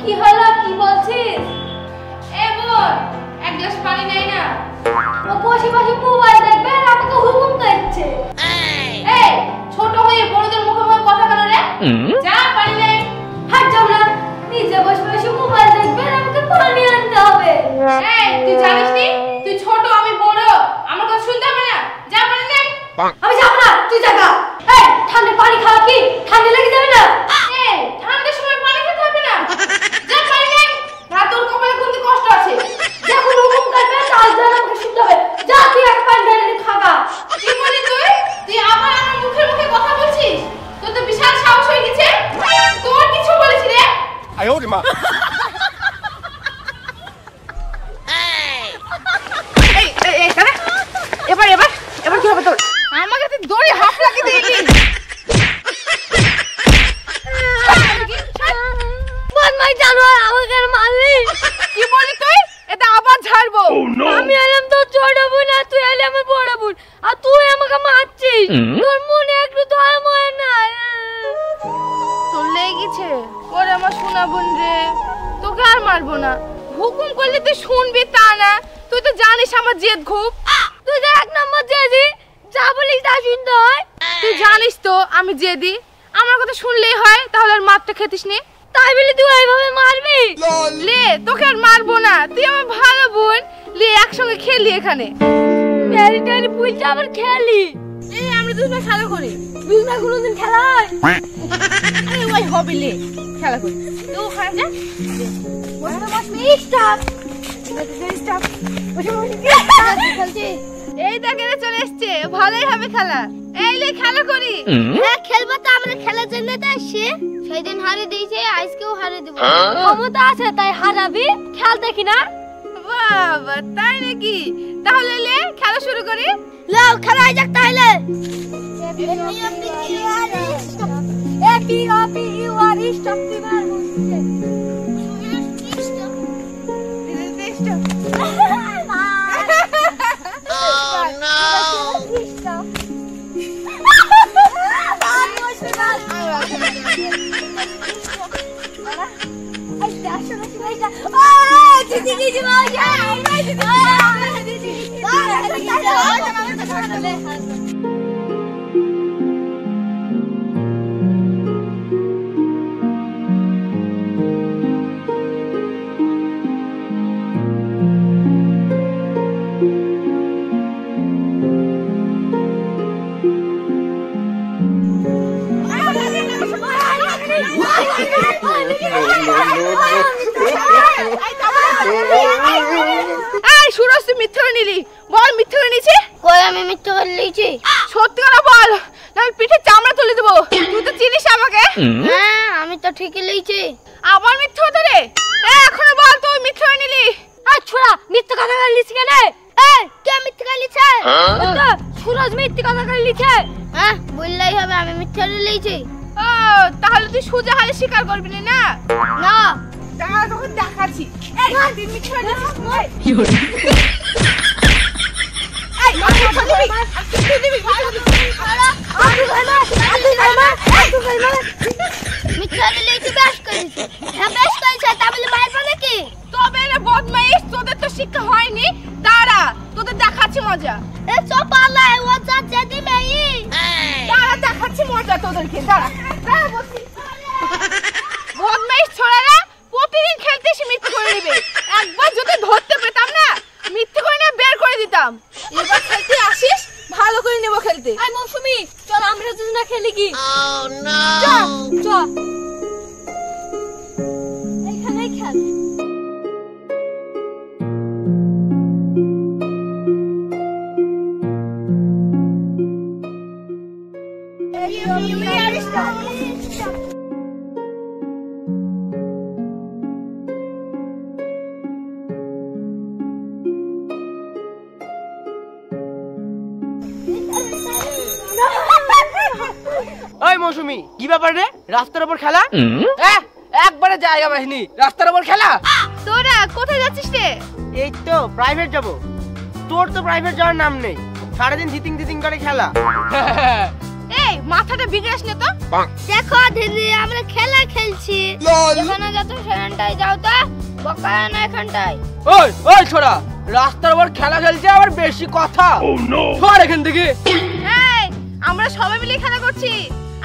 কি হলো কি বলছিস? এ বোন, এক গ্লাস পানি নেই না? ও বসে বসে মোবাইল দেখবে আর আমাকে হুকুম করছে। এই ছোট হয়ে বড়দের মুখে মুখে কথা কেন রে? যা পানি নে। হাট যাও না, নিজে বসে বসে মোবাইল দেখবে আর আমাকে পানি আনতে হবে। এই তুই জানিস নি তুই ছোট আমি বড়, আমার কথা শুনতে হবে না? যা পানি নে। আমি যাব না, তুই যা গা। এই ঠান্ডা পানি খাওয়া কি ঠান্ডা লেগে যাবে না? এই ঠান্ডার সময় পানি খেতে হবে না? যা পানি নে। না তোর কপালে কোনটি কষ্ট আছে? যখন হুকুম করবে তাই যেন আমাকে শুনতে হবে। যা তুই এক পানি ঢেলে খাগা। কি বলি তুই? তুই আবার আমার মুখে মুখে কথা বলছিস? তোর তো বিশাল সাহস হয়ে গেছে। তোর কিছু বলেছি রে? আয় ওরে মা। এই কারে এবার এবার এবার কি হবে তোর? আমাকে তো দড়ি হাফ লাগিয়ে দিলি। বদমাই জানো আমাকে মারলি। কি বলি তুই? এটা আবার ছাড়বো। আমি এলাম তো ছোট বোন আর তুই এলে আমার বড় বোন আর তুই আমাকে মারছিস। তোর মনে একটু দয়া মনে নাই? তোর লেগেছে ওরে আমার সোনা বোন রে, তোকে আর মারবো না। হুকুম করলে তুই শুনবি তা না, তুই তো জানিস আমার জেদ খুব। তুই তো এক নম্বর জেদি, যা বলিস তা শুনতে হয়। তুই জানিস তো আমি জেদি, আমার কথা শুনলেই হয়, তাহলে আর মারটা খেতিস নি। তাই বলি তুই এইভাবে মারবি? লে তোকে আর মারবো না, তুই আমার ভালো বোন। লে একসঙ্গে খেলি এখানে। মেরি টেরি পুলটা আবার খেলি। এই আমরা দুজনে খেলা করি। দুজনে কোনোদিন খেলা হয়? আরে ওই হবে লে খেলা করি। তো ওখানে যা। এই দেখে চলে এসছে, ভালোই হবে খেলা। এই লে খেলা করি। হ্যাঁ খেলবো তো, আমরা খেলার জন্য তো আসছি। সেদিন হারিয়ে দিয়েছে, আজকেও হারিয়ে দেবো। ক্ষমতা আছে তাই হারাবি, খেলতে কিনা? বাবা তাই নাকি? তাহলে লে খেলা শুরু করি। লাও খেলা যাক তাহলে। এই সুরজ তুই মিথ্যে করে নিলি, বল মিথ্যে করে নিয়েছি? কই আমি মিথ্যে করে নিয়েছি? সত্যি করে বল, না আমি পিঠে চামড়া তুলে দেবো। তুই তো চিনিস আমাকে। হ্যাঁ আমি তো ঠিকই নিয়েছি। আবার মিথ্যে হতে রে? এখনো বল তুই মিথ্যে করে নিলি? আর ছোড়া মিথ্যে কথা বলিস কেন? এই কে মিথ্যে করে লিছে? তো সুরজ মিথ্যে কথা করে লিছে। হ্যাঁ বললেই হবে আমি মিথ্যে করে লিয়েছি। ও তাহলে তুই সোজা হালে স্বীকার করবি না? না তাহলে তোকে দেখাচ্ছি। এই তুই মিথ্যে করে দিছিস তুই। কি হলো? এই তুই দিবি মিথ্যে করে লিয়েছি, বেশ করেছি। হ্যাঁ বেশ করেছে, তা বলে মারবো নাকি? তবে রে বদমাইশ, তোদের তো শিক্ষা হয়নি। দাঁড়া তোদের দেখাচ্ছি মজা। এ সব পালা ও যা জেদি মেই। দাঁড়া দেখাচ্ছি মজা তোদেরকে। দাঁড়া দাঁড়া বসি। বদমাইশ ছোড়ারা প্রতিদিন খেলতে এসে মিথ্যে করে নেবে। একবার যদি ধরতে পেতাম না, মিথ্যে করে না বের করে দিতাম। এবার খেলতে আসিস, ভালো করে নেবো খেলতে। আই মৌসুমী চল আমরা দুজনে খেলি কি? Oh no! চল এইখানে খেল। ওই মৌসুমী কি ব্যাপার রে? রাস্তার উপর খেলা? একবারে জায়গা বাহিনী, রাস্তার উপর খেলা? তোরা কোথায় যাচ্ছিস রে? এই তো প্রাইভেট যাব। তোর তো প্রাইভেট যাওয়ার নাম নেই, সারাদিন ধিতিং ধিতিং করে খেলা। এই মাথাটা বিগড়াস না তো। দেখো দিদি আমরা খেলা খেলছি, যেখানে যাচ্ছ সেখানটাই যাও তো, বকায় না এখানটাই। ওই ওই ছোড়া, রাস্তার উপর খেলা খেলছে আবার বেশি কথা। সর এখান থেকে। এই আমরা সবাই মিলে খেলা করছি,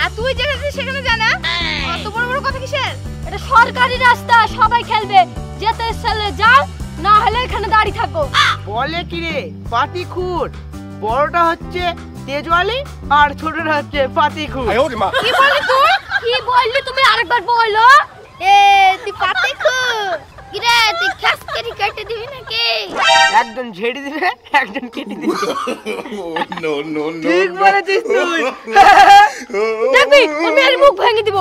আর তুই যেখানে সেখানে জানা অত বড় বড় কথা কিসের? এটা সরকারি রাস্তা, সবাই খেলবে, যেতে চলে যাও, না হলে এখানে দাঁড়িয়ে থাকো। বলে কি রে পাতিখুর, বড়টা হচ্ছে তেজওয়ালি আর ছোটটা হচ্ছে পাতিখুর। কি বললি তুই? কি বললি তুমি? আরেকবার বলো। এ তুই পাতে খু কিরে, তুই খাস করে কেটে দিবি নাকি? একজন ঝেড়ে দিবে, একজন কেটে দিবে। No, no, no. ঠিক বলেছিস তুই। দেখবি আমি আর মুখ ভেঙে দিব।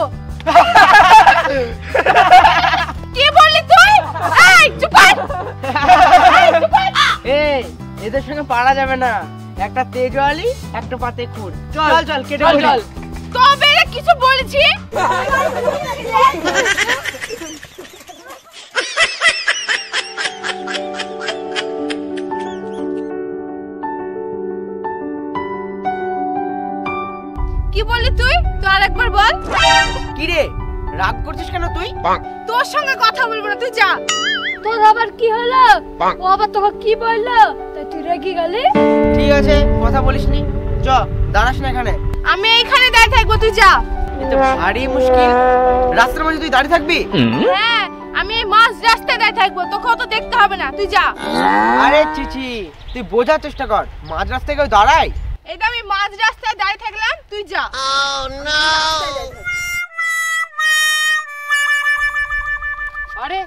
কি বললি তুই? এই চুপ কর। এই এদের সঙ্গে পারা যাবে না, একটা তেজওয়ালি একটা পাতিখুর। চল চল কেটে চল, পড়ি। চল। তবে রে কিছু বলেছি? কি বললি তুই? তো আরেকবার বল। কি রে রাগ করছিস কেন তুই? তোর সঙ্গে কথা বলবো না, তুই যা। তোর আবার কি হলো? ও আবার তোকে কি বললো? তাই তুই রেগে গেলি? ঠিক আছে কথা বলিসনি, চ দাঁড়াস না এখানে। আমি এইখানে দাঁড়িয়ে থাকবো, তুই যা। এটা ভারী মুশকিল, রাস্তার মাঝে তুই দাঁড়িয়ে থাকবি? হ্যাঁ আমি এই মাঝ রাস্তায় দাঁড়িয়ে থাকবো, তোকে অত দেখতে হবে না, তুই যা। আরে চিচি তুই বোঝার চেষ্টা কর, মাঝ রাস্তায় কেউ দাঁড়ায়? এই তো আমি মাঝ রাস্তায় দাঁড়িয়ে থাকলাম, তুই যা। আরে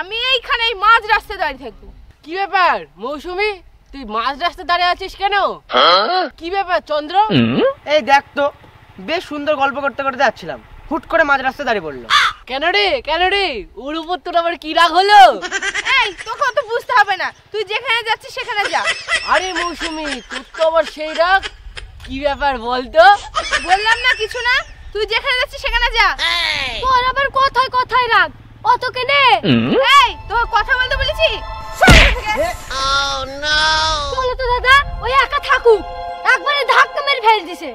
আমি এইখানে এই মাঝ রাস্তায় দাঁড়িয়ে থাকবো। কি ব্যাপার মৌসুমী, তুই মাঝ রাস্তায় দাঁড়িয়ে আছিস কেন? কি ব্যাপার চন্দ্র? এই দেখ তো, বেশ সুন্দর গল্প করতে করতে যাচ্ছিলাম, হুট করে মাঝ রাস্তায় দাঁড়িয়ে পড়লো। কেন রে ওর উপর তোর আবার কি রাগ হলো? এই তোকে অত বুঝতে হবে না, তুই যেখানে যাচ্ছিস সেখানে যা। আরে মৌসুমী তোর তো আবার সেই রাগ, কি ব্যাপার বলতো? বললাম না কিছু না, তুই যেখানে যাচ্ছিস সেখানে যা। তোর আবার কথায় কথায় রাগ, অত কেনে? এই তোকে কথা বলতে বলেছি। চলো তো দাদা, ওই একা থাকুক, একবারে ধাক্কা মেরে ফেলে দিছে।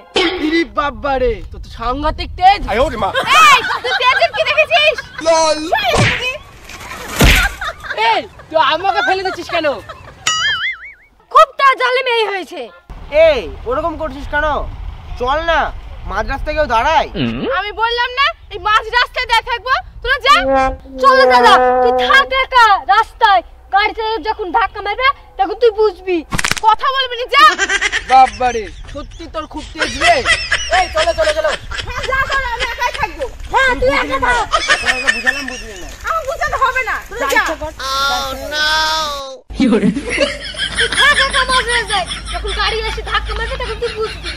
ইরি বাবারে, তো তো সাংঘাতিক তেজ। এই তুই তেজের কি দেখেছিস? এই তুই আমাকে ফেলে দিচ্ছিস কেন? খুব তার জালিম এই হয়েছে। এই ওরকম করছিস কেন? চল না, মাঝ রাস্তায় কেউ দাঁড়ায়? আমি বললাম না এই মাঝ রাস্তায় দাঁড়িয়ে থাকবো, তোরা যা। চলো দাদা, তুই থাক একা রাস্তায়, গাড়িতে যখন ধাক্কা মারবে তখন তুই বুঝবি। কথা বলবি না, যা। বাবারে সত্যি তোর খুব তেজ রে। এই চলো চলো চলো। হ্যাঁ যা, তোরা আমি একাই থাকবো। হ্যাঁ তুই একা থাক। তোমাকে বুঝালাম, বুঝলি না? আমার বুঝাতে হবে না, তোরা যা। তুই থাক একা মাঝ রাস্তায়, যখন গাড়ি এসে ধাক্কা মারবে তখন তুই বুঝবি।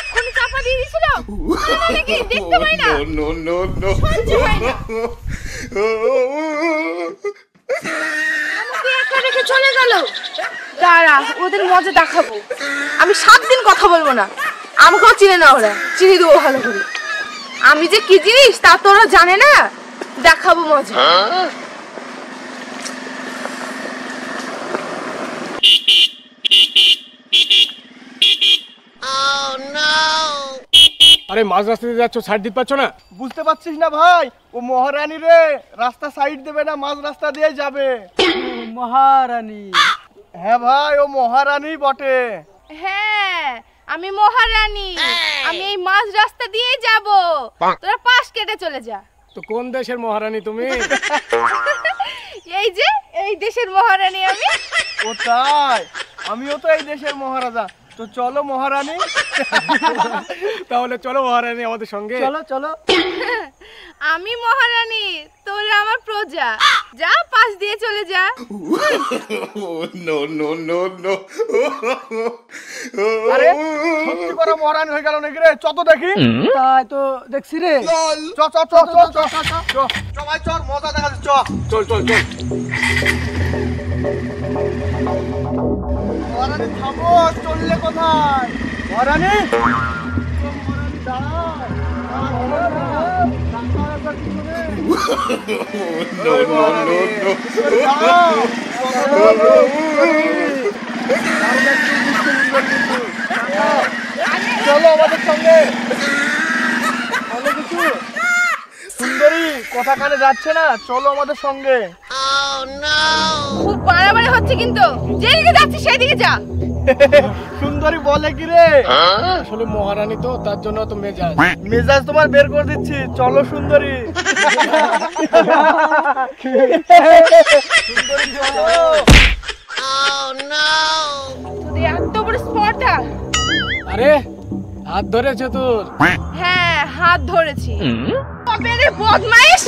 এক্ষুনি চাপা দিয়ে দিয়েছিল, নাকি দেখতে পাই না। No, no, no, সহ্য হয় না। no. আমাকে একা রেখে চলে গেল। দাঁড়া, ওদের মজা দেখাবো। আমি 7 দিন কথা বলবো না, আমাকেও চিনে না, ওরা চিনি দেবো ভালো করে। আমি যে কি জিনিস তা তো ওরা জানে না, দেখাবো মজা। আরে মাঝ রাস্তা দিয়ে যাচ্ছ, সাইড দিতে পারছো না? বুঝতে পারছিস না ভাই, ও মহারানী রে, রাস্তা সাইড দেবে না, মাঝ রাস্তা দিয়ে যাবে। মহারানী? হ্যাঁ ভাই, ও মহারানী বটে। হ্যাঁ আমি মহারানী, আমি এই মাঝ রাস্তা দিয়ে যাব, তোরা পাশ কেটে চলে যা। তো কোন দেশের মহারানী তুমি? এই যে এই দেশের মহারানী আমি। ও তাই, আমিও তো এই দেশের মহারাজা। তো চলো মহারানী। তাহলে চলো মহারানী আমাদের সঙ্গে। চলো চলো। আমি মহারানী, তোরা আমার প্রজা, যা পাশ দিয়ে চলে যা। No, no, no, no. আরে সত্যি করে মহারানী হয়ে গেল নাকি রে? চ তো দেখি। তাই তো দেখছি রে। চ চ চ চ চ চ চ ভাই, চল মজা দেখা যাচ্ছে। চল চল চল। মহারানী থামো, চললে কোথায়? মহারানী No, no, no, no. চলো আমাদের সঙ্গে। অনেক কিছু সুন্দরী কথা কানে যাচ্ছে না, চলো আমাদের সঙ্গে। খুব বাড়াবাড়ি হচ্ছে কিন্তু, যেদিকে যাচ্ছি সেদিকে যা। সুন্দরী বলে কি রে? আসলে মহারানী তো, তার জন্য তো মেজাজ। মেজাজ তোমার বের করে দিচ্ছি, চলো সুন্দরী। সুন্দরী চলো। তোদের এত বড় স্পর্ধা। আরে হাত ধরেছে তোর। হ্যাঁ হাত ধরেছি। তবে রে বদমাইশ।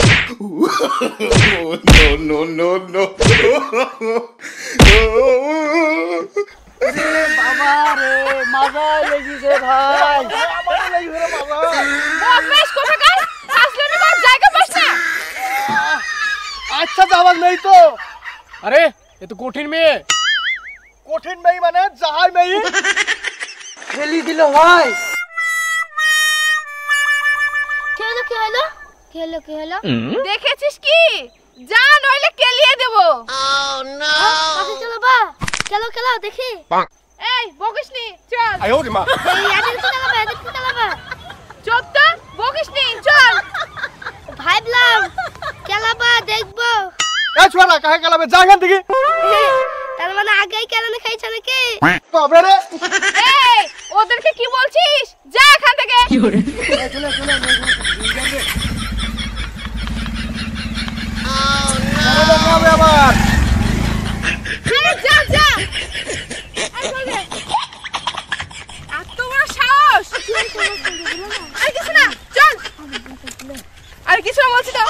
No, no, no, no. বাবা রে মজা লেগেছে ভাই। আমারও লেগে গেল বাবা। বদমাইশ কোথাকার, আসলে না তোর জায়গা পাস না। আচ্ছা যাবার নেই তো। আরে এ তো কঠিন মেয়ে। কঠিন মেয়ে মানে যাহাই মেয়ে। খেলি দিল ভাই। কি হলো কি হলো কি হলো কি হলো? দেখেছিস কি, যা নইলে কেলিয়ে দেবো। কাছে চলো বা, খেলো খেলো দেখি। এই বকিসনি, চল। আয় ওরে মা। এই এদিকে খেলাবা এদিকে খেলাবা। চুপ তো, বকিসনি, চল। ভাবলাম খেলাবা দেখবো। এ ছোড়া কাহে গেলাবে, যা এখান থেকে। তার মানে আগেই কেলানি খাইছে নাকি? তবে রে এই ওদেরকে কি বলছিস, যা এখান থেকে। হবে আবার। আরে যা যা। এত বড় সাহস। আর কিছু না, চল। আর কিছু না বলছি তো।